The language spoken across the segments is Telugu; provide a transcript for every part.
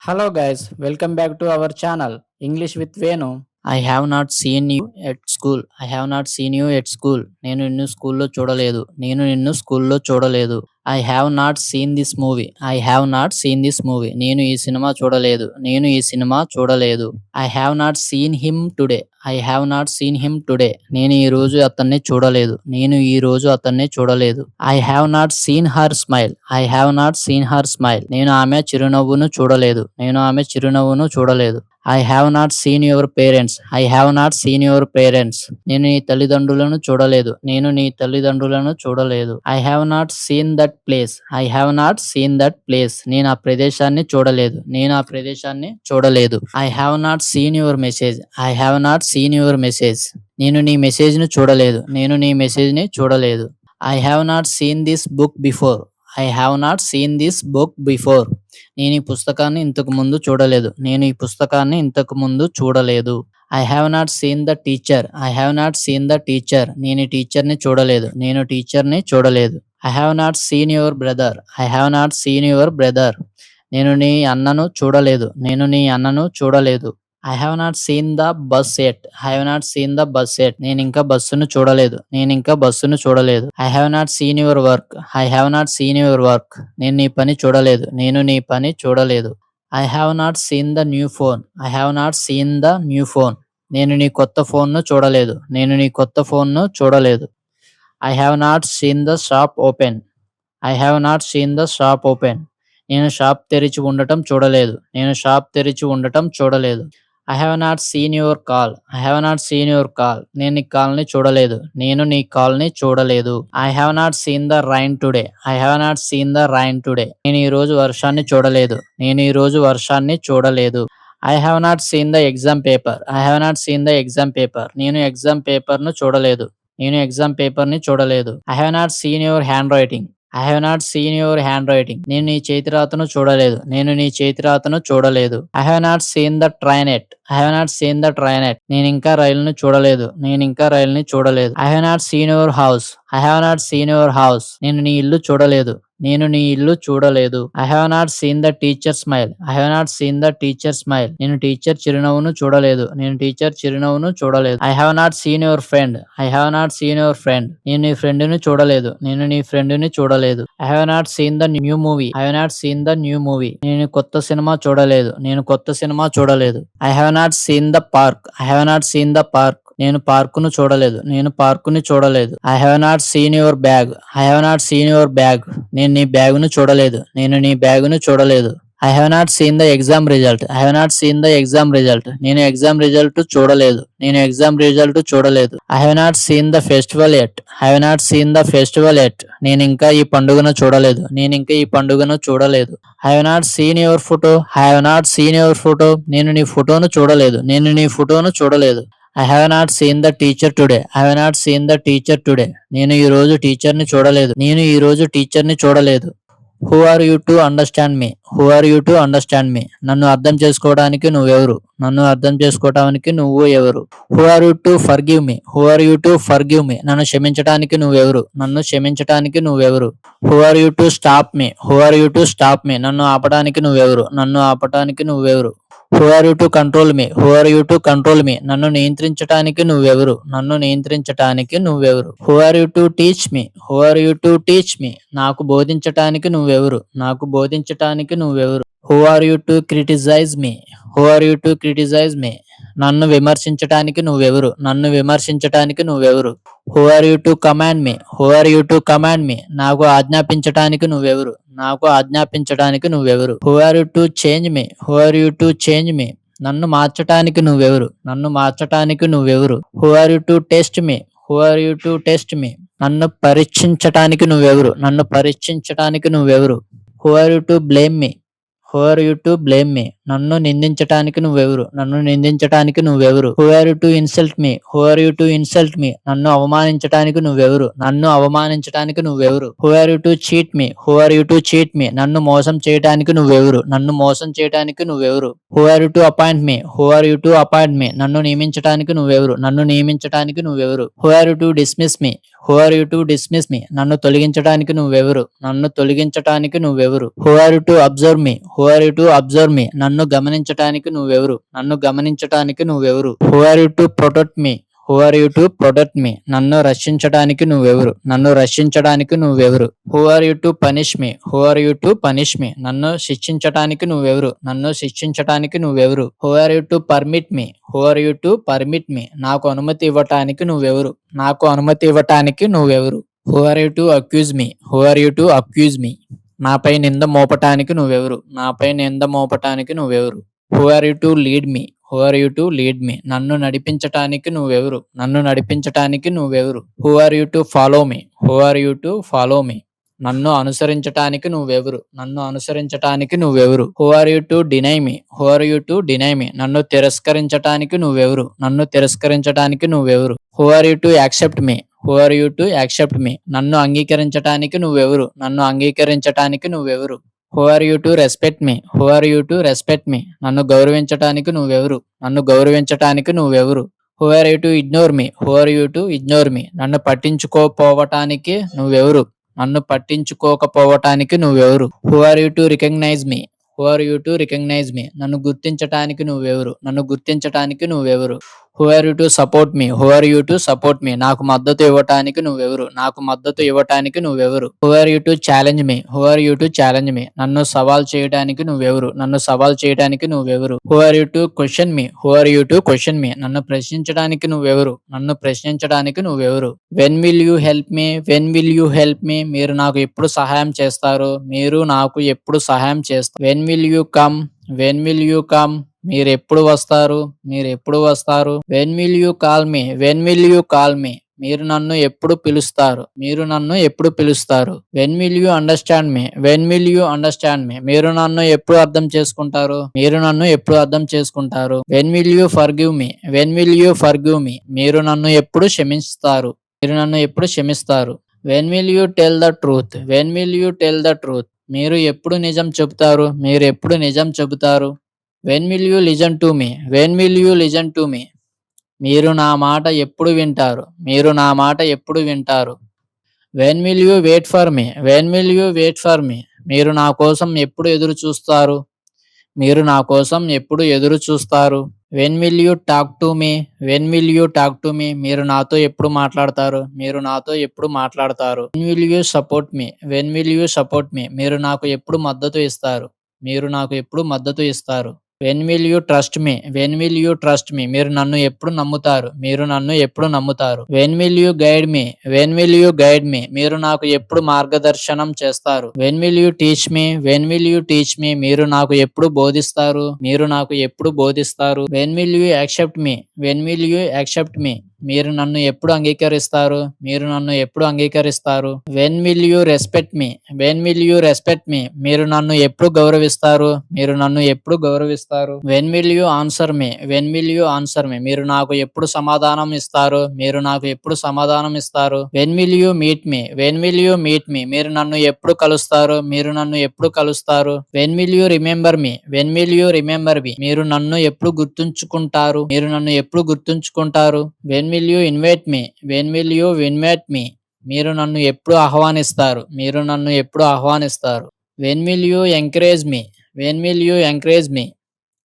Hello guys, welcome back to our channel English with Venu. I have not seen you at school. I have not seen you at school. నేను నిన్ను స్కూల్లో చూడలేదు. నేను నిన్ను స్కూల్లో చూడలేదు. I have not seen this movie. I have not seen this movie. నేను ఈ సినిమా చూడలేదు. నేను ఈ సినిమా చూడలేదు. I have not seen him today. I have not seen him today. నేను ఈ రోజు అతన్ని చూడలేదు. నేను ఈ రోజు అతన్ని చూడలేదు. I have not seen her smile. I have not seen her smile. నేను ఆమె చిరునవ్వును చూడలేదు. నేను ఆమె చిరునవ్వును చూడలేదు. I have not seen your parents. I have not seen your parents. నేను నీ తల్లిదండ్రులను చూడలేదు. నేను నీ తల్లిదండ్రులను చూడలేదు. I have not seen that place. I have not seen that place. నేను ఆ ప్రదేశాన్ని చూడలేదు. నేను ఆ ప్రదేశాన్ని చూడలేదు. I have not seen your message. I have not seen your message. నేను నీ మెసేజ్ ను చూడలేదు. నేను నీ మెసేజ్ ని చూడలేదు. I have not seen this book before. I have not seen this book before. నేను ఈ పుస్తకాన్ని ఇంతకు ముందు చూడలేదు. నేను ఈ పుస్తకాన్ని ఇంతకు ముందు చూడలేదు. I have not seen the teacher. I have not seen the teacher. నేను ఈ టీచర్ని చూడలేదు. నేను టీచర్ని చూడలేదు. I have not seen your brother. I have not seen your brother. నేను నీ అన్నను చూడలేదు. నేను నీ అన్నను చూడలేదు. I have not seen the bus yet. I have not seen the bus yet. నేను ఇంకా బస్సును చూడలేదు. నేను ఇంకా బస్సును చూడలేదు. I have not seen your work. I have not seen your work. నేను నీ పని చూడలేదు. నేను నీ పని చూడలేదు. I have not seen the new phone. I have not seen the new phone. నేను నీ కొత్త ఫోన్ను చూడలేదు. నేను నీ కొత్త ఫోన్ను చూడలేదు. I have not seen the shop open. I have not seen the shop open. నేను షాప్ తెరిచి ఉండటం చూడలేదు. నేను షాప్ తెరిచి ఉండటం చూడలేదు. I have not seen your call. I have not seen your call. నేను నీ కాల్ని చూడలేదు. నేను నీ కాల్ని చూడలేదు. I have not seen the rain today. I have not seen the rain today. నేను ఈ రోజు వర్షాన్ని చూడలేదు. నేను ఈ రోజు వర్షాన్ని చూడలేదు. I have not seen the exam paper. I have not seen the exam paper. నేను ఎగ్జామ్ పేపర్ను చూడలేదు. నేను ఎగ్జామ్ పేపర్ని చూడలేదు. I have not seen your handwriting. I have not seen your handwriting. నేను నీ చేతిరాతను చూడలేదు. నేను నీ చేతిరాతను చూడలేదు. I have not seen the train yet. I have not seen the train yet. నేను ఇంకా రైలును చూడలేదు. నేను ఇంకా రైలుని చూడలేదు. I have not seen your house. I have not seen your house. నేను నీ ఇల్లు చూడలేదు. నేను నీ ఇల్లు చూడలేదు. I have not seen the teacher smile. I have not seen the teacher smile. నేను టీచర్ చిరునవ్వును చూడలేదు. నేను టీచర్ చిరునవ్వును చూడలేదు. I have not seen your friend. I have not seen your friend. నేను నీ ఫ్రెండ్ని చూడలేదు. నేను నీ ఫ్రెండ్ని చూడలేదు. I have not seen the new movie. I have not seen the new movie. నేను కొత్త సినిమా చూడలేదు. నేను కొత్త సినిమా చూడలేదు. I have not seen the park. I have not seen the park. నేను పార్కును చూడలేదు. నేను పార్కుని చూడలేదు. I have not seen your bag. I have not seen your bag. నేను నీ బ్యాగును చూడలేదు. నేను నీ బ్యాగును చూడలేదు. I have not seen the exam result. I have not seen the exam result. నేను ఎగ్జామ్ రిజల్ట్ చూడలేదు. నేను ఎగ్జామ్ రిజల్ట్ చూడలేదు. I have not seen the festival yet. I have not seen the festival yet. నేను ఇంకా ఈ పండుగను చూడలేదు. నేను ఇంకా ఈ పండుగను చూడలేదు. I have not seen your photo. I have not seen your photo. నేను నీ ఫోటోను చూడలేదు. నేను నీ ఫోటోను చూడలేదు. I have not seen the teacher today. I have not seen the teacher today. నేను ఈ రోజు టీచర్ని చూడలేదు. నేను ఈ రోజు టీచర్ని చూడలేదు. Who are you to understand me? Who are you to understand me? నన్ను అర్థం చేసుకోవడానికి నువ్వెవరు? నన్ను అర్థం చేసుకోవడానికి నువ్వు ఎవరు? Who are you to forgive me? Who are you to forgive me? నన్ను క్షమించడానికి నువ్వెవరు? నన్ను క్షమించడానికి నువ్వెవరు? Who are you to stop me? Who are you to stop me? నన్ను ఆపడానికి నువ్వెవరు? నన్ను ఆపడానికి నువ్వెవరు? Who are you to control me? Who are you to control me? నన్ను నియంత్రించడానికి నువ్వెవరు? నన్ను నియంత్రించడానికి నువ్వెవరు? Who are you to teach me? Who are you to teach me? నాకు బోధించటానికి నువ్వెవరు? నాకు బోధించటానికి నువ్వెవరు? Who are you to criticize me? Who are you to criticize me? నన్ను విమర్శించటానికి నువ్వెవరు? నన్ను విమర్శించటానికి నువ్వెవరు? Who are you to command me? Who are you to command me? నాకు ఆజ్ఞాపించటానికి నువ్వెవరు? నాకు ఆజ్ఞాపించటానికి నువ్వెవరు? Who are you to change me? Who are you to change me? నన్ను మార్చటానికి నువ్వెవరు? నన్ను మార్చటానికి నువ్వెవరు? Who are you to test me? Who are you to test me? నన్ను పరీక్షించటానికి నువ్వెవరు? నన్ను పరీక్షించటానికి నువ్వెవరు? Who are you to blame me? Who are you to blame me? నన్ను నిందించటానికి నువ్వెవరు? నన్ను నిందించటానికి నువ్వెవరు? Who are you to insult me? Who are you to insult me? నన్ను అవమానించటానికి నువ్వెవరు? నన్ను అవమానించటానికి నువ్వెవరు? Who are you to cheat me? Who are you to cheat me? నన్ను మోసం చేయటానికి నువ్వెవరు? నన్ను మోసం చేయటానికి నువ్వెవరు? Who are you to appoint me? Who are you to appoint me? నన్ను నియమించటానికి నువ్వెవరు? నన్ను నియమించటానికి నువ్వెవరు? Who are you to dismiss me? Who are you to dismiss me? నన్ను తొలగించటానికి నువ్వెవరు? నన్ను తొలగించటానికి నువ్వెవరు? Who are you to observe me? Who are you to observe me? నన్ను గమనించటానికి నువ్వెవరు? నన్ను గమనించటానికి నువ్వెవరు? Who are you to protect me? Who are you to protect me? నన్ను రక్షించడానికి నువ్వెవరు? నన్ను రక్షించడానికి నువ్వెవరు? Who are you to punish me? Who are you to punish me? నన్ను శిక్షించటానికి నువ్వెవరు? నన్ను శిక్షించటానికి నువ్వెవరు? Who are you to permit me? Who are you to permit me? నాకు అనుమతి ఇవ్వటానికి నువ్వెవరు? నాకు అనుమతి ఇవ్వటానికి నువ్వెవరు? Who are you to accuse me? Who are you to accuse me? నాపై నింద మోపటానికి నువ్వెవరు? నాపై నింద మోపటానికి నువ్వెవరు? Who are you to lead me? Who are you to lead me? నన్ను నడిపించటానికి నువ్వెవరు? నన్ను నడిపించటానికి నువ్వెవరు? Who are you to follow me? Who are you to follow me? నన్ను అనుసరించటానికి నువ్వెవరు? నన్ను అనుసరించటానికి నువ్వెవరు? Who are you to deny me? Who are you to deny మీ? నన్ను తిరస్కరించటానికి నువ్వెవరు? నన్ను తిరస్కరించటానికి నువ్వెవరు? Who are you to accept me? Who are you to accept me? నన్ను అంగీకరించటానికి నువ్వెవరు? నన్ను అంగీకరించటానికి నువ్వెవరు? Who are you to respect me? Who are you to respect me? నన్ను గౌరవించటానికి నువ్వెవరు? నన్ను గౌరవించటానికి నువ్వెవరు? Who are you to ignore me? Who are you to ignore me? నన్ను పట్టించుకోపోవటానికి నువ్వెవరు? నన్ను పట్టించుకోకపోవటానికి నువ్వెవరు? Who are you to recognise me? Who are you to recognise me? నన్ను గుర్తించటానికి నువ్వెవరు? నన్ను గుర్తించటానికి నువ్వెవరు? Who are you to support me? Who are you to support me? నాకు మద్దతు ఇవ్వటానికి నువ్వెవరు? నాకు మద్దతు ఇవ్వటానికి నువ్వెవరు? Who are you to challenge me? Who are you to challenge me? నన్ను సవాల్ చేయడానికి నువ్వెవరు? నన్ను సవాల్ చేయడానికి నువ్వెవరు? Who are you to question me? Who are you to question me? నన్ను ప్రశ్నించడానికి నువ్వెవరు? నన్ను ప్రశ్నించడానికి నువ్వెవరు? When will you help me? When will you help me? మీరు నాకు ఎప్పుడు సహాయం చేస్తారు? మీరు నాకు ఎప్పుడు సహాయం చేస్తారు? When will you come? When will you come? మీరెప్పుడు వస్తారు? మీరెప్పుడు వస్తారు? When will you call me? When will you call me? మీరు నన్ను ఎప్పుడు పిలుస్తారు? మీరు నన్ను ఎప్పుడు పిలుస్తారు? When will you understand me? When will you understand me? మీరు నన్ను ఎప్పుడు అర్థం చేసుకుంటారు? మీరు నన్ను ఎప్పుడు అర్థం చేసుకుంటారు? When will you forgive me? When will you forgive me? మీరు నన్ను ఎప్పుడు క్షమిస్తారు? మీరు నన్ను ఎప్పుడు క్షమిస్తారు? When will you tell the truth? When will you tell the truth? మీరు ఎప్పుడు నిజం చెబుతారు? మీరు ఎప్పుడు నిజం చెబుతారు? When will you listen to me? When will you listen to me? మీరు నా మాట ఎప్పుడు వింటారు? మీరు నా మాట ఎప్పుడు వింటారు? When will you wait for me? When will you wait for me? మీరు నా కోసం ఎప్పుడు ఎదురు చూస్తారు? మీరు నా కోసం ఎప్పుడు ఎదురు చూస్తారు? When will you talk to me? When will you talk to me? మీరు నాతో ఎప్పుడు మాట్లాడతారు? మీరు నాతో ఎప్పుడు మాట్లాడతారు? When will you support me? When will you support me? మీరు నాకు ఎప్పుడు మద్దతు ఇస్తారు? మీరు నాకు ఎప్పుడు మద్దతు ఇస్తారు? When will you trust me? When will you trust me? మీరు నన్ను ఎప్పుడు నమ్ముతారు? మీరు నన్ను ఎప్పుడు నమ్ముతారు? When will you guide me? When will you guide me? మీరు నాకు ఎప్పుడు మార్గదర్శనం చేస్తారు? When will you teach me? When will you teach me? మీరు నాకు ఎప్పుడు బోధిస్తారు? మీరు నాకు ఎప్పుడు బోధిస్తారు? When will you accept me? When will you accept me? మీరు నన్ను ఎప్పుడు అంగీకరిస్తారు? మీరు నన్ను ఎప్పుడు అంగీకరిస్తారు? When will you respect me? When will you respect me? మీరు నన్ను ఎప్పుడు గౌరవిస్తారు? మీరు నన్ను ఎప్పుడు గౌరవిస్తారు? When will you answer me? When will you answer me? మీరు నాకు ఎప్పుడు సమాధానం ఇస్తారు? మీరు నాకు ఎప్పుడు సమాధానం ఇస్తారు? When will you meet me? When will you meet me? మీరు నన్ను ఎప్పుడు కలుస్తారు? మీరు నన్ను ఎప్పుడు కలుస్తారు? When will you remember me? When will you remember me? మీరు నన్ను ఎప్పుడు గుర్తుంచుకుంటారు? మీరు నన్ను ఎప్పుడు గుర్తుంచుకుంటారు? When will you invite me? When will you invite me? మీరు నన్ను ఎప్పుడు ఆహ్వానిస్తారు? మీరు నన్ను ఎప్పుడు ఆహ్వానిస్తారు? When will you encourage me? When will you encourage me?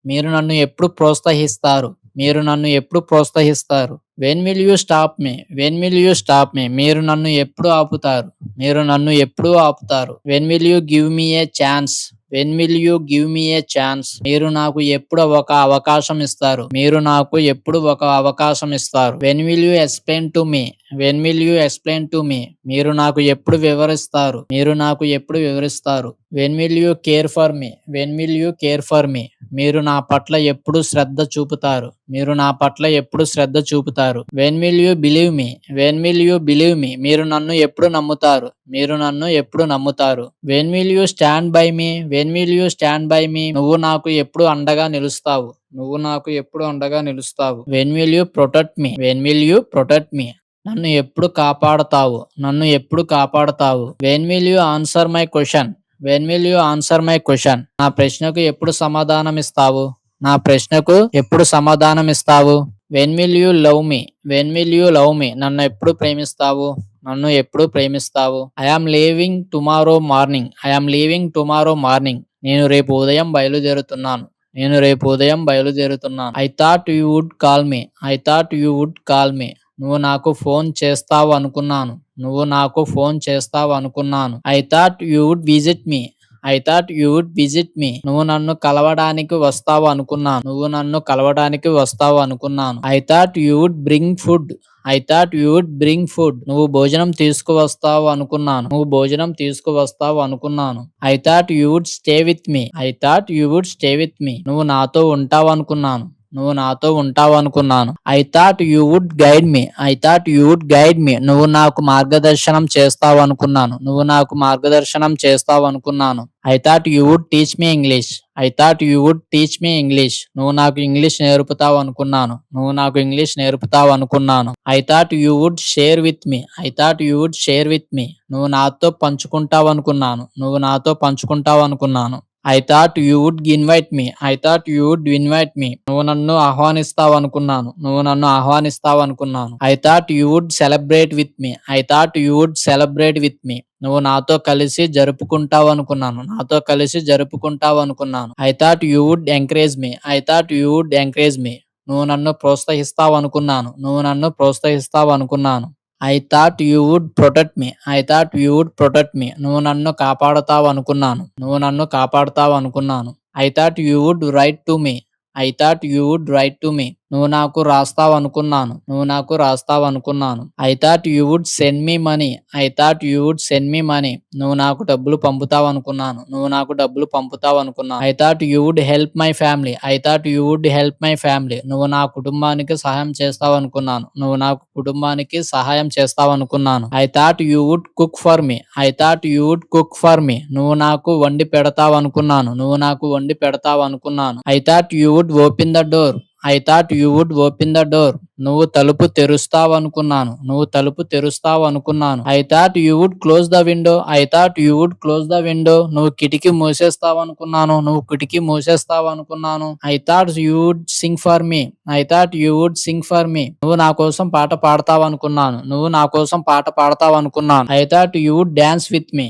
మీరు నన్ను ఎప్పుడు ప్రోత్సహిస్తారు? మీరు నన్ను ఎప్పుడు ప్రోత్సహిస్తారు? When will you stop me? When will you stop me? మీరు నన్ను ఎప్పుడు ఆపుతారు? మీరు నన్ను ఎప్పుడు ఆపుతారు? When will you give me A chance? When will you give me A chance? మీరు నాకు ఎప్పుడు ఒక అవకాశం ఇస్తారు? మీరు నాకు ఎప్పుడు ఒక అవకాశం ఇస్తారు? When will you explain to me? When will you explain to me? మీరు నాకు ఎప్పుడు వివరిస్తారు? మీరు నాకు ఎప్పుడు వివరిస్తారు? When will you care for me? When will you care for me? మీరు నా పట్ల ఎప్పుడు శ్రద్ధ చూపుతారు? మీరు నా పట్ల ఎప్పుడు శ్రద్ధ చూపుతారు? When will you believe me? When will you believe me? మీరు నన్ను ఎప్పుడు నమ్ముతారు? మీరు నన్ను ఎప్పుడు నమ్ముతారు? When will you stand by me? When will you stand by me? నువ్వు నాకు ఎప్పుడు అండగా నిలుస్తావు? నువ్వు నాకు ఎప్పుడు అండగా నిలుస్తావు? When will you protect me? When will you protect me? నన్ను ఎప్పుడు కాపాడతావు? నన్ను ఎప్పుడు కాపాడతావు? When will you answer my question? When will you answer my question? నా ప్రశ్నకు ఎప్పుడు సమాధానం ఇస్తావు? నా ప్రశ్నకు ఎప్పుడు సమాధానం ఇస్తావు? When will you love me? When will you love me? నన్ను ఎప్పుడు ప్రేమిస్తావు? నన్ను ఎప్పుడు ప్రేమిస్తావు? I am leaving tomorrow morning. I am leaving tomorrow morning. నేను రేపు ఉదయం బయలుదేరుతున్నాను. నేను రేపు ఉదయం బయలుదేరుతున్నాను. I thought you would call me. I thought you would call me. నువ్వు నాకు ఫోన్ చేస్తావు అనుకున్నాను. నువ్వు నాకు ఫోన్ చేస్తావు అనుకున్నాను. I thought you would visit me. I thought you would visit me. నువ్వు నన్ను కలవడానికి వస్తావు అనుకున్నాను. నువ్వు నన్ను కలవడానికి వస్తావు అనుకున్నాను. I thought you would bring food. I thought you would bring food. నువ్వు భోజనం తీసుకువస్తావు అనుకున్నాను. నువ్వు భోజనం తీసుకువస్తావు అనుకున్నాను. I thought you would stay with me. I thought you would stay with me. నువ్వు నాతో ఉంటావు అనుకున్నాను. నువ్వు నాతో ఉంటావు అనుకున్నాను. I thought you would guide me. I thought you would guide me. నువ్వు నాకు మార్గదర్శనం చేస్తావు అనుకున్నాను. నువ్వు నాకు మార్గదర్శనం చేస్తావు అనుకున్నాను. I thought you would teach me English. I thought you would teach me English. నువ్వు నాకు ఇంగ్లీష్ నేర్పుతావు అనుకున్నాను. నువ్వు నాకు ఇంగ్లీష్ నేర్పుతావు అనుకున్నాను. I thought you would share with me. I thought you would share with me. నువ్వు నాతో పంచుకుంటావు అనుకున్నాను. నువ్వు నాతో పంచుకుంటావు అనుకున్నాను. I thought you would invite me. I thought you would invite me. నువ్వు నన్ను ఆహ్వానిస్తావు అనుకున్నాను. నువ్వు నన్ను ఆహ్వానిస్తావు అనుకున్నాను. I thought you would celebrate with me. I thought you would celebrate with me. నువ్వు నాతో కలిసి జరుపుకుంటావు అనుకున్నాను. నాతో కలిసి జరుపుకుంటావు అనుకున్నాను. I thought you would encourage me. I thought you would encourage me. నువ్వు నన్ను ప్రోత్సహిస్తావు అనుకున్నాను. నువ్వు నన్ను ప్రోత్సహిస్తావు అనుకున్నాను. I thought you would protect me. I thought you would protect me. నువ్వు నన్ను కాపాడుతావు అనుకున్నాను. నువ్వు నన్ను కాపాడుతావు అనుకున్నాను. I thought you would write to me. I thought you would write to me. నువ్వు నాకు రాస్తావు అనుకున్నాను. నువ్వు నాకు రాస్తావు అనుకున్నాను. I thought you would send me money. I thought you would send me money. నువ్వు నాకు డబ్బులు పంపుతావు అనుకున్నాను. నువ్వు నాకు డబ్బులు పంపుతావు అనుకున్నాను. I thought you would help my family. I thought you would help my family. నువ్వు నా కుటుంబానికి సహాయం చేస్తావు అనుకున్నాను. నువ్వు నాకు కుటుంబానికి సహాయం చేస్తావు అనుకున్నాను. I thought you would cook for me. I thought you would cook for me. నువ్వు నాకు వండి పెడతావు అనుకున్నాను. నువ్వు నాకు వండి పెడతావు అనుకున్నాను. I thought you would open the door. I thought you would open the door. నువ్వు తలుపు తెరుస్తావు అనుకున్నాను. నువ్వు తలుపు తెరుస్తావు అనుకున్నాను. I thought you would close the window. I thought you would close the window. నువ్వు కిటికీ మూసేస్తావు అనుకున్నాను. నువ్వు కిటికీ మూసేస్తావు అనుకున్నాను. I thought you would sing for me. I thought you would sing for me. నువ్వు నా కోసం పాట పాడతావు అనుకున్నాను. నువ్వు నా కోసం పాట పాడతావు అనుకున్నాను. I thought you would dance with me.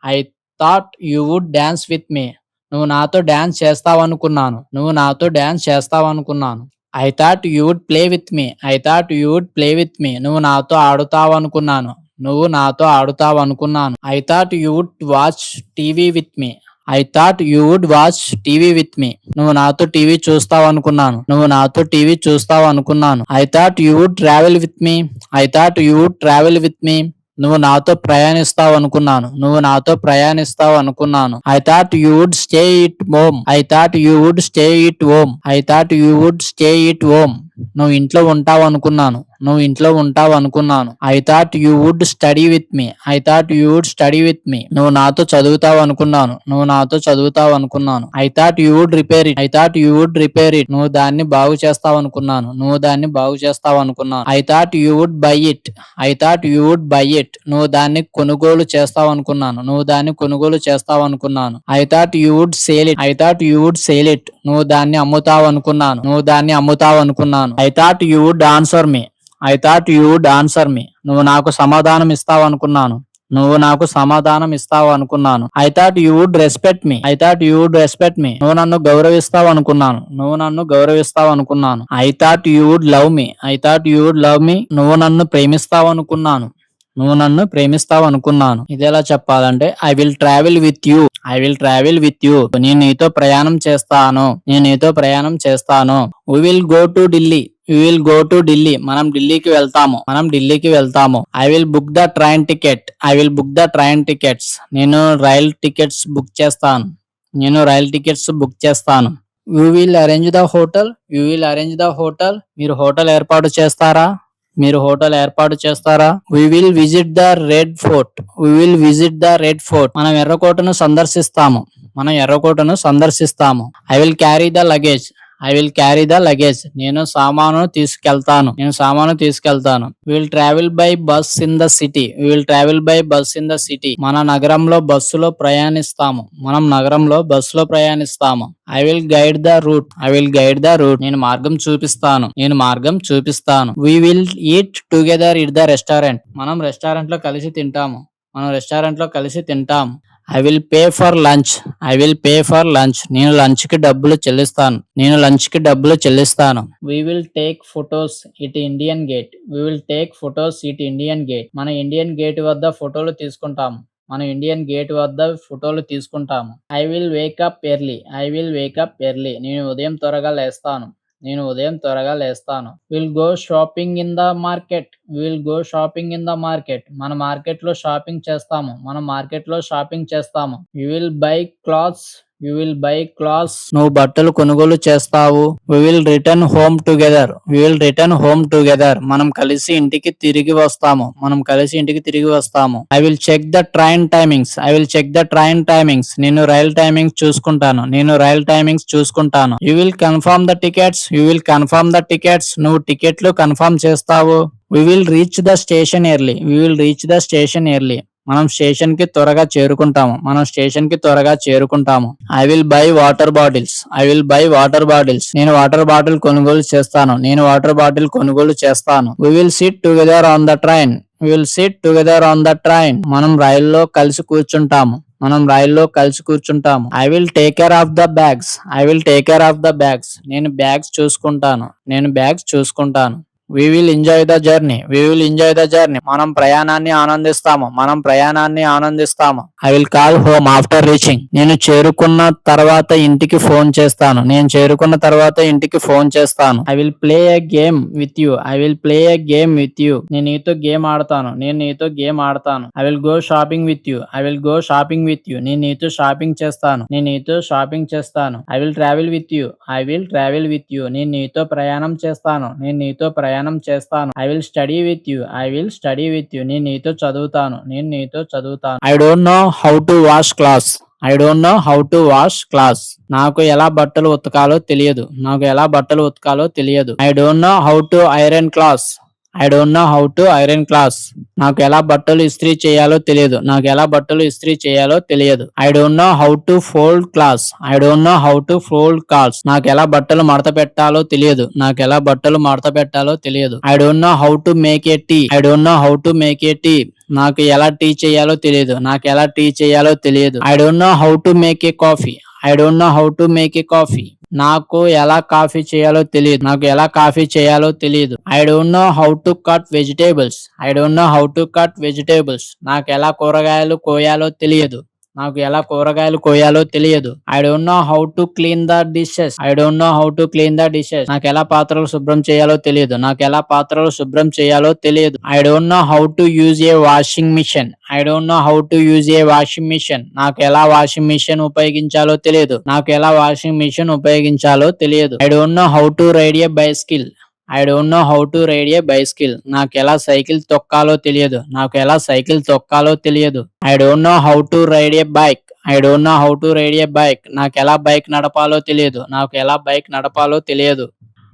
I thought you would dance with me. నువ్వు నాతో డాన్స్ చేస్తావు అనుకున్నాను. నువ్వు నాతో డాన్స్ చేస్తావు అనుకున్నాను. I thought you would play with me. I thought you would play with me. నువ్వు నాతో ఆడుతావు అనుకున్నాను. నువ్వు నాతో ఆడుతావు అనుకున్నాను. I thought you would watch TV with me. I thought you would watch TV with me. నువ్వు నాతో టీవీ చూస్తావు అనుకున్నాను. నువ్వు నాతో టీవీ చూస్తావు అనుకున్నాను. I thought you would travel with me. I thought you would travel with me. నువ్వు నాతో ప్రయాణిస్తావు అనుకున్నాను. నువ్వు నాతో ప్రయాణిస్తావు అనుకున్నాను. I thought you would stay it home. I thought you would stay it home. I thought you would stay it home. నువ్వు ఇంట్లో ఉంటావు అనుకున్నాను. నువ్వు ఇంట్లో ఉంటావు అనుకున్నాను. I thought you would study with me. I thought you would study with me. నువ్వు నాతో చదువుతావు అనుకున్నాను. నువ్వు నాతో చదువుతావు అనుకున్నాను. I thought you would repair it. I thought you would repair it. నువ్వు దాన్ని బాగు చేస్తావు అనుకున్నాను. నువ్వు దాన్ని బాగు చేస్తావు అనుకున్నాను. I thought you would buy it. I thought you would buy it. నువ్వు దాన్ని కొనుగోలు చేస్తావు అనుకున్నాను. నువ్వు దాన్ని కొనుగోలు చేస్తావు అనుకున్నాను. I thought you would sale it. I thought you would sale it. నువ్వు దాన్ని అమ్ముతావు అనుకున్నాను. నువ్వు దాన్ని అమ్ముతావు అనుకున్నాను. I thought you would answer me. I thought you would answer me. నువ్వు నాకు సమాధానం ఇస్తావు అనుకున్నాను. నువ్వు నాకు సమాధానం ఇస్తావు అనుకున్నాను. I thought you would respect me. I thought you would respect me. నువ్వు నన్ను గౌరవిస్తావు అనుకున్నాను. నువ్వు నన్ను గౌరవిస్తావు అనుకున్నాను. I thought you would love me. I thought you would love me. నువ్వు నన్ను ప్రేమిస్తావు అనుకున్నాను. నువ్వు నన్ను ప్రేమిస్తావు అనుకున్నాను. ఇది ఎలా చెప్పాలంటే I will travel with you. I will travel with you. నేను నీతో ప్రయాణం చేస్తాను. నేను నీతో ప్రయాణం చేస్తాను. We will go to Delhi. We will go to Delhi. మనం ఢిల్లీకి వెళ్తాము. మనం ఢిల్లీకి వెళ్తాము. I will book the train ticket. I will book the train tickets. నేను రైల్ టికెట్స్ బుక్ చేస్తాను. నేను రైల్ టికెట్స్ బుక్ చేస్తాను. You will arrange the hotel. You will arrange the hotel. మీరు హోటల్ ఏర్పాటు చేస్తారా? మీరు హోటల్ ఏర్పాటు చేస్తారా? We will visit the red fort. We will visit the red fort. మనం ఎర్రకోటను సందర్శిస్తాము. మనం ఎర్రకోటను సందర్శిస్తాము. I will carry the luggage. I will carry the luggage. నేను సామాను తీసుకెళ్తాను. నేను సామాను తీసుకెళ్తాను. Will travel by bus in the city. Will travel by bus in the city. మన నగరంలో బస్సులో ప్రయాణిస్తాము. మనం నగరంలో బస్సులో ప్రయాణిస్తాము. I will guide the route. I will guide the route. నేను మార్గం చూపిస్తాను. నేను మార్గం చూపిస్తాను. We will eat together it the restaurant. మనం రెస్టారెంట్ లో కలిసి తింటాము. మనం రెస్టారెంట్ లో కలిసి తింటాము. I will pay for lunch. I will pay for lunch. నేను లంచ్ కి డబ్బులు చెల్లిస్తాను. నేను లంచ్ కి డబ్బులు చెల్లిస్తాను. We will take photos it Indian gate. We will take photos it Indian gate. మన ఇండియన్ గేట్ వద్ద ఫోటోలు తీసుకుంటాము. మన ఇండియన్ గేట్ వద్ద ఫోటోలు తీసుకుంటాము. I will wake up early. I will wake up early. నేను ఉదయం త్వరగా లేస్తాను. నేను ఉదయం త్వరగా లేస్తాను. Will go shopping in the market. Will go shopping in the market. మన మార్కెట్ లో షాపింగ్ చేస్తాము. మనం మార్కెట్ లో షాపింగ్ చేస్తాము. You will buy clothes. You will buy clothes. నువ్వు బట్టలు కొనుగోలు చేస్తావు. We will return home together. We will return home together. మనం కలిసి ఇంటికి తిరిగి వస్తాము. మనం కలిసి ఇంటికి తిరిగి వస్తాము. I will check the train timings. I will check the train timings. నేను రైల్ టైమింగ్స్ చూసుకుంటాను. నేను రైల్ టైమింగ్స్ చూసుకుంటాను. You will confirm the tickets. You will confirm the tickets. నువ్వు టికెట్లు కన్ఫర్మ్ చేస్తావు. We will reach the station early. We will reach the station early. మనం స్టేషన్ కి త్వరగా చేరుకుంటాము. మనం స్టేషన్ కి త్వరగా చేరుకుంటాము. I will buy water bottles. I will buy water bottles. నేను వాటర్ బాటిల్ కొనుగోలు చేస్తాను. నేను వాటర్ బాటిల్ కొనుగోలు చేస్తాను. We will sit together on the train. We will sit together on the train. మనం రైల్లో కలిసి కూర్చుంటాము. మనం రైల్లో కలిసి కూర్చుంటాము. I will take care of the bags. I will take care of the bags. నేను బ్యాగ్స్ చూసుకుంటాను. నేను బ్యాగ్స్ చూసుకుంటాను. We will enjoy the journey. We will enjoy the journey. మనం ప్రయాణాన్ని ఆనందిస్తాము. మనం ప్రయాణాన్ని ఆనందిస్తాము. I will call home after reaching. నేను చేరుకున్న తర్వాత ఇంటికి ఫోన్ చేస్తాను. నేను చేరుకున్న తర్వాత ఇంటికి ఫోన్ చేస్తాను. I will play a game with you. I will play a game with you. నేను నీతో గేమ్ ఆడతాను. నేను నీతో గేమ్ ఆడతాను. I will go shopping with you. I will go shopping with you. నేను నీతో షాపింగ్ చేస్తాను. నేను నీతో షాపింగ్ చేస్తాను. I will travel with you. I will travel with you. నేను నీతో ప్రయాణం చేస్తాను. నేను నీతో ప్రయాణం చేస్తాను. I will study with you. I will study with you. నేను నీతో చదువుతాను. నేను నీతో చదువుతాను. I don't know how to wash class. I don't know how to wash class. నాకు ఎలా బట్టలు ఉతకాలో తెలియదు. నాకు ఎలా బట్టలు ఉతకాలో తెలియదు. I don't know how to iron class. I don't know how to iron class. నాకు ఎలా బట్టలు ఇస్త్రీ చేయాలో తెలియదు. నాకు ఎలా బట్టలు ఇస్త్రీ చేయాలో తెలియదు. I don't know how to fold class. I don't know how to fold class. నాకు ఎలా బట్టలు మడత పెట్టాలో తెలియదు. నాకు ఎలా బట్టలు మడత పెట్టాలో తెలియదు. I don't know how to make a tea. I don't know how to make a tea. నాకు ఎలా టీ చేయాలో తెలియదు. నాకు ఎలా టీ చేయాలో తెలియదు. I don't know how to make A coffee. I don't know how to make A coffee. నాకు ఎలా కాఫీ చేయాలో తెలియదు. నాకు ఎలా కాఫీ చేయాలో తెలియదు. I don't know how to cut vegetables. I don't know how to cut vegetables. నాకు ఎలా కూరగాయలు కోయాలో తెలియదు. నాకు ఎలా కూరగాయలు కోయాలో తెలియదు. I don't know how to clean the dishes. I don't know how to clean the dishes. నాకు ఎలా పాత్రలు శుభ్రం చేయాలో తెలియదు. నాకు ఎలా పాత్రలు శుభ్రం చేయాలో తెలియదు. I don't know how to use a washing machine. I don't know how to use a washing machine. నాకు ఎలా వాషింగ్ మిషన్ ఉపయోగించాలో తెలియదు. నాకు ఎలా వాషింగ్ మిషన్ ఉపయోగించాలో తెలియదు. I don't know how to ride a bicycle. I don't know how to ride a bicycle. నాకు ఎలా సైకిల్ తొక్కాలో తెలియదు. నాకు ఎలా సైకిల్ తొక్కాలో తెలియదు. I don't know how to ride a bike. I don't know how to ride a bike. నాకు ఎలా బైక్ నడపాలో తెలియదు. నాకు ఎలా బైక్ నడపాలో తెలియదు.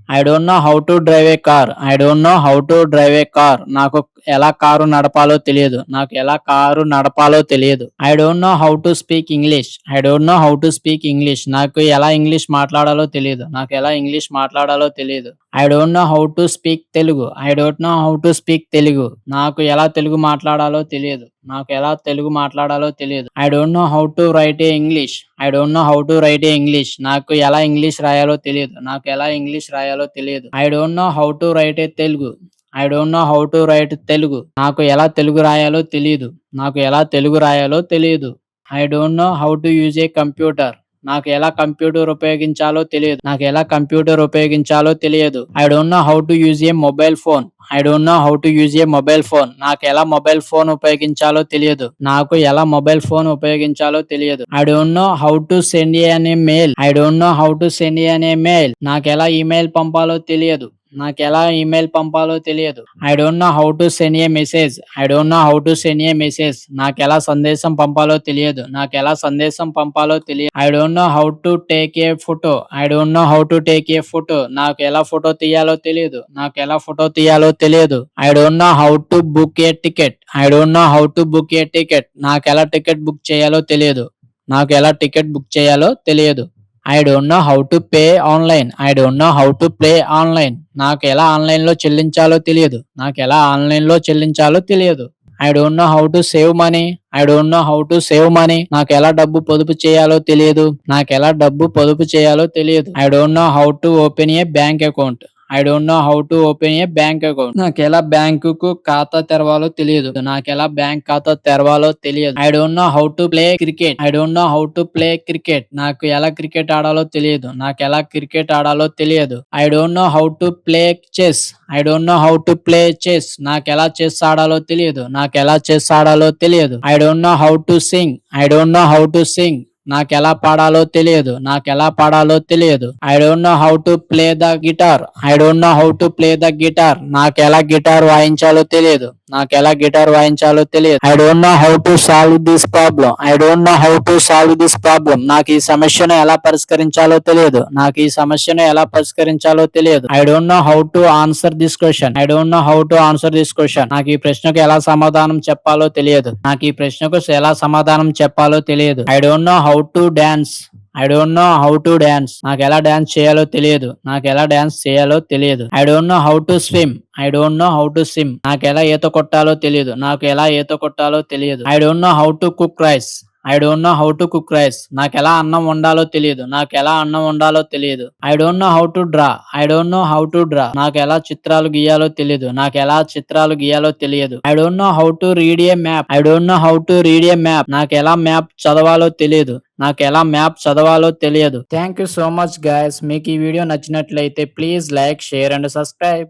I don't know how to drive a car. I don't know how to drive a car. నాకు ఎలా కారు నడపాలో తెలియదు. నాకు ఎలా కారు నడపాలో తెలియదు. I don't know how to speak English. I don't know how to speak English. నాకు ఎలా ఇంగ్లీష్ మాట్లాడాలో తెలియదు. నాకు ఎలా ఇంగ్లీష్ మాట్లాడాలో తెలియదు. I don't know how to speak Telugu. I don't know how to speak Telugu. నాకు ఎలా తెలుగు మాట్లాడాలో తెలియదు. నాకు ఎలా తెలుగు మాట్లాడాలో తెలియదు. I don't know how to right A English. I don't know how to right A English. నాకు ఎలా ఇంగ్లీష్ రాయాలో తెలియదు. నాకు ఎలా ఇంగ్లీష్ రాయాలో తెలియదు. I don't know how to right A Telugu. I don't know how to right Telugu. నాకు ఎలా తెలుగు రాయాలో తెలియదు. నాకు ఎలా తెలుగు రాయాలో తెలియదు. I don't know how to use A computer. నాకు ఎలా కంప్యూటర్ ఉపయోగించాలో తెలియదు. నాకు ఎలా కంప్యూటర్ ఉపయోగించాలో తెలియదు. I don't know how to use A mobile phone. I don't know how to use A mobile phone. నాకు ఎలా మొబైల్ ఫోన్ ఉపయోగించాలో తెలియదు. నాకు ఎలా మొబైల్ ఫోన్ ఉపయోగించాలో తెలియదు. I don't know how to send an mail. I don't know how to send an mail. నాకు ఎలా ఈమెయిల్ పంపాలో తెలియదు. నాకు ఎలా ఈమెయిల్ పంపాలో తెలియదు. I don't know how to send A message. I don't know how to send A message. నాకు ఎలా సందేశం పంపాలో తెలియదు. నాకు ఎలా సందేశం పంపాలో తెలియదు. I don't know how to take a photo. I don't know how to take a photo. నాకు ఎలా ఫోటో తీయాలో తెలియదు. నాకు ఎలా ఫోటో తీయాలో తెలియదు. I don't know how to book A ticket. I don't know how to book A ticket. నాకు ఎలా టికెట్ బుక్ చేయాలో తెలియదు. నాకు ఎలా టికెట్ బుక్ చేయాలో తెలియదు. I don't know how to pay online. I don't know how to play online. నాకు ఎలా ఆన్లైన్ లో చెల్లించాలో తెలియదు. నాకు ఎలా ఆన్లైన్ లో చెల్లించాలో తెలియదు. I don't know how to save money. I don't know how to save money. నాకు ఎలా డబ్బు పొదుపు చేయాలో తెలియదు. నాకు ఎలా డబ్బు పొదుపు చేయాలో తెలియదు. I don't know how to open A bank account. I don't know how to open A bank account. నాకు ఎలా బ్యాంకుకు ఖాతా తెరవాలో తెలియదు. నాకు ఎలా బ్యాంక్ ఖాతా తెరవాలో తెలియదు. I don't know how to play cricket. I don't know how to play cricket. నాకు ఎలా క్రికెట్ ఆడాలో తెలియదు. నాకు ఎలా క్రికెట్ ఆడాలో తెలియదు. I don't know how to play chess. I don't know how to play chess. నాకు ఎలా చెస్ ఆడాలో తెలియదు. నాకు ఎలా చెస్ ఆడాలో తెలియదు. I don't know how to sing. I don't know how to sing. నాకు ఎలా పాడాలో తెలియదు. నాకు ఎలా పాడాలో తెలియదు. I don't know how to play the guitar. I don't know how to play the guitar. నాకు ఎలా గిటార్ వాయించాలో తెలియదు. నాకు ఎలా గిటార్ వాయించాలో తెలియదు. I don't know how to solve this problem. I don't know how to solve this problem. నాకు ఈ సమస్యను ఎలా పరిష్కరించాలో తెలియదు. నాకు ఈ సమస్యను ఎలా పరిష్కరించాలో తెలియదు. I don't know how to answer this question. I don't know how to answer this question. నాకు ఈ ప్రశ్నకు ఎలా సమాధానం చెప్పాలో తెలియదు. నాకు ఈ ప్రశ్నకు ఎలా సమాధానం చెప్పాలో తెలియదు. I don't know how to dance. I don't know how to dance. నాకు ఎలా డాన్స్ చేయాలో తెలియదు. నాకు ఎలా డాన్స్ చేయాలో తెలియదు. I don't know how to swim. I don't know how to swim. నాకు ఎలా ఈత కొట్టాలో తెలియదు. నాకు ఎలా ఈత కొట్టాలో తెలియదు. I don't know how to cook rice. I don't know how to cook rice. నాకు ఎలా అన్నం వండాలో తెలియదు. నాకు ఎలా అన్నం వండాలో తెలియదు. I don't know how to draw. I don't know how to draw. నాకు ఎలా చిత్రాలు గీయాలో తెలియదు. నాకు ఎలా చిత్రాలు గీయాలో తెలియదు. I don't know how to read A map. I don't know how to read A map. నాకు ఎలా మ్యాప్ చదవాలో తెలియదు. నాకు ఎలా మ్యాప్ చదవాలో తెలియదు. Thank you so much guys. మీకు ఈ వీడియో నచ్చినట్లయితే please like, share and subscribe.